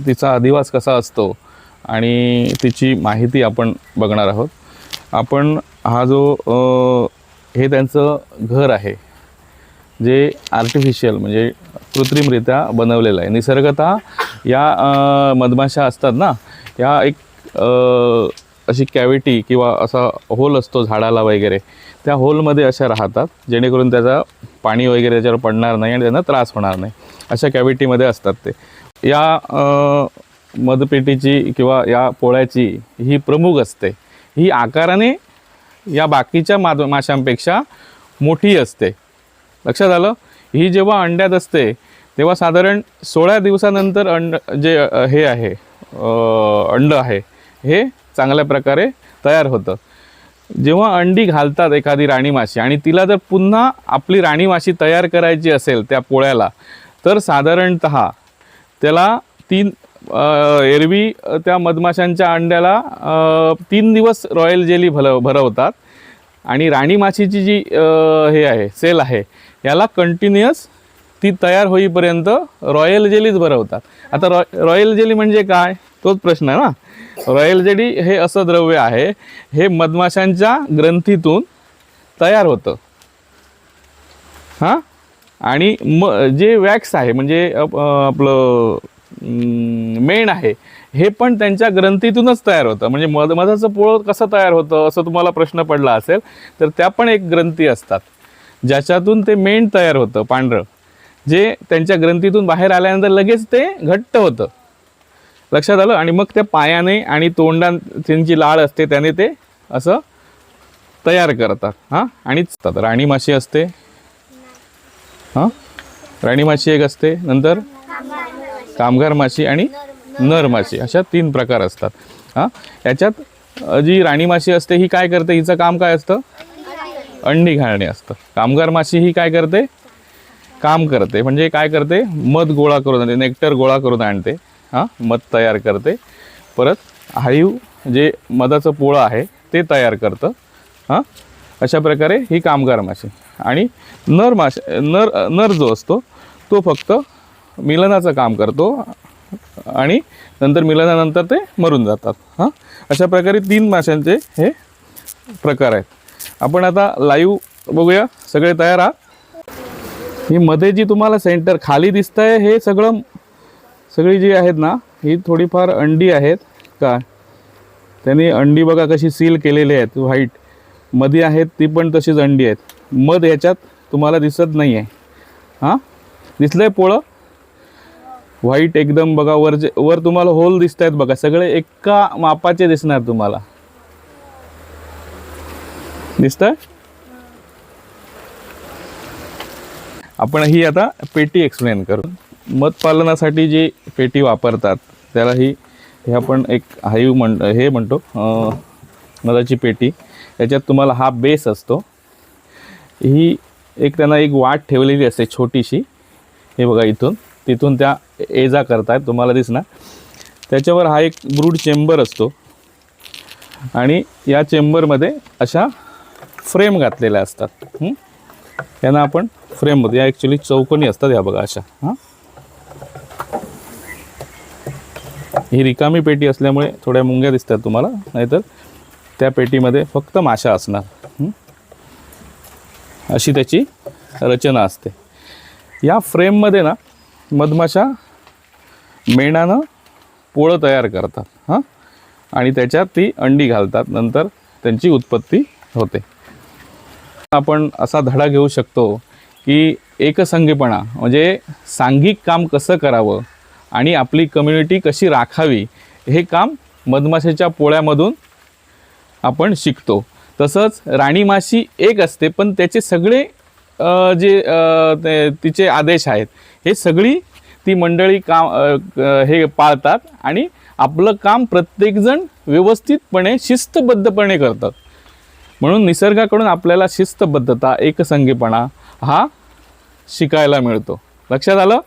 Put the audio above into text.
तिचा अधिवास कसा असतो आणि तिची माहिती आपण बघणार आहोत. आपण हा जो हे त्यांचं घर आहे जे आर्टिफिशियल म्हणजे कृत्रिमरित्या बनवलेलं आहे. निसर्गतः या मधमाशा असतात ना, या एक अशी कॅव्हिटी किंवा असा होल असतो झाडाला वगैरे, त्या होलमध्ये अशा राहतात जेणेकरून त्याचा पाणी वगैरे त्याच्यावर पडणार नाही आणि त्यांना त्रास होणार नाही. अशा कॅव्हिटीमध्ये असतात ते. या मधपेटीची किंवा या पोळ्याची ही प्रमुख असते. ही आकाराने या बाकीच्या माशांपेक्षा मोठी असते. लक्षात आलं. ही जेव्हा अंड्यात असते तेव्हा साधारण 16 दिवसानंतर जे हे आहे अंड आहे हे चांगल्या प्रकारे तयार होतं. जेव्हा अंडी घालतात एखादी राणी माशी आणि तिला जर पुन्हा आपली राणी माशी तयार करायची असेल त्या पोळ्याला, तर साधारणतः त्याला एरवी त्या मधमाशांच्या अंड्याला 3 दिवस रॉयल जेली भरवतात आणि राणी माशीची जी हे आहे सेल आहे याला कंटिन्युअस ती तयार होईपर्यंत रॉयल जेलीच भरवतात. आता रॉयल जेली म्हणजे काय, तोच प्रश्न आहे ना. रॉयल जेली हे असं द्रव्य आहे, हे मधमाशांच्या ग्रंथीतून तयार होतं. हां, आणि जे वॅक्स आहे म्हणजे आपलं मेण आहे हे पण त्यांच्या ग्रंथीतूनच तयार होतं. म्हणजे मधाचं पोळं कसं तयार होतं असं तुम्हाला प्रश्न पडला असेल तर त्या पण एक ग्रंथी असतात ज्याच्यातून ते मेण तयार होतं पांढरं, जे त्यांच्या ग्रंथीतून बाहेर आल्यानंतर लगेच ते घट्ट होतं. लक्षात आलं. आणि मग त्या पायाने आणि तोंडात त्यांची लाळ असते त्याने ते असं तयार करतात. हां, आणि राणी माशी असते. हां, राणी माशी एक असते, नंतर कामगार माशी आणि नर माशी, अशा 3 प्रकार असतात. हां, याच्यात जी राणी माशी असते ही काय करते, हिचं काम काय असतं, अंडी घालणे असतं. कामगार माशी ही काय करते, काम करते म्हणजे काय करते, मध गोळा करून आणते, नेक्टर गोळा करून आणते. हां, मध तयार करते. परत हाईव जे मधाचं पोळं आहे ते तयार करतं. हां, अशा प्रकारे ही कामगार माशी. आणि नर जो असतो तो फक्त मिलनाचं काम करतो आणि नंतर मिलनानंतर ते मरून जातात. हां, अशा प्रकारे 3 माशांचे हे प्रकार आहेत. आपण आता लाईव्ह बघूया. सगळे तयार आहात. ही मध्ये जी तुम्हाला सेंटर खाली दिसत आहे हे सगळी जी आहेत ना ही थोडीफार अंडी आहेत का, त्यांनी अंडी बघा कशी सील केलेली आहेत, व्हाईट मध्ये आहेत ती पण तशीच अंडी आहेत. मध ह्याच्यात तुम्हाला दिसत नाही आहे. हां, दिसलं आहे पोळं व्हाईट एकदम बघा. वर तुम्हाला होल दिसत आहेत बघा, सगळे एका मापाचे दिसणार तुम्हाला. दिसतंय. आपण ही आता पेटी एक्सप्लेन करू. मध पालनासाठी जी पेटी वापरतात त्याला हे आपण एक हाईव म्हणतो मधाची पेटी. याच्यात तुम्हाला हा बेस असतो. ही त्यांना एक वाट ठेवलेली असते छोटीशी. हे बघा तिथून त्या एजा करतायत तुम्हाला दिसणार. त्याच्यावर हा एक ब्रूड चेंबर असतो आणि या चेंबरमध्ये अशा फ्रेम घातलेल्या असतात. यांना आपण फ्रेम म्हणतो. या ॲक्च्युली चौकोनी असतात या बघा अशा. हां, ही रिकामी पेटी असल्यामुळे थोड्या मुंग्या दिसतात तुम्हाला, नाहीतर त्या पेटीमध्ये फक्त माशा असणार. अशी त्याची रचना असते. या फ्रेममध्ये ना मधमाशा मेणानं पोळं तयार करतात. हां, आणि त्याच्यात ती अंडी घालतात, नंतर त्यांची उत्पत्ती होते. आपण असा धडा घेऊ शकतो की एकसंघीपणा म्हणजे सांघिक काम कसं करावं आणि आपली कम्युनिटी कशी राखावी हे काम मधमाशाच्या पोळ्यामधून आपण शिकतो. तसंच राणी माशी एक असते पण त्याचे सगळे जे तिचे आदेश आहेत हे सगळी ती मंडळी हे पाळतात आणि आपलं काम प्रत्येकजण व्यवस्थितपणे शिस्तबद्धपणे करतात. म्हणून निसर्गाकडून आपल्याला शिस्तबद्धता एकसंघीपणा हा शिकायला मिळतो. लक्षात आलं.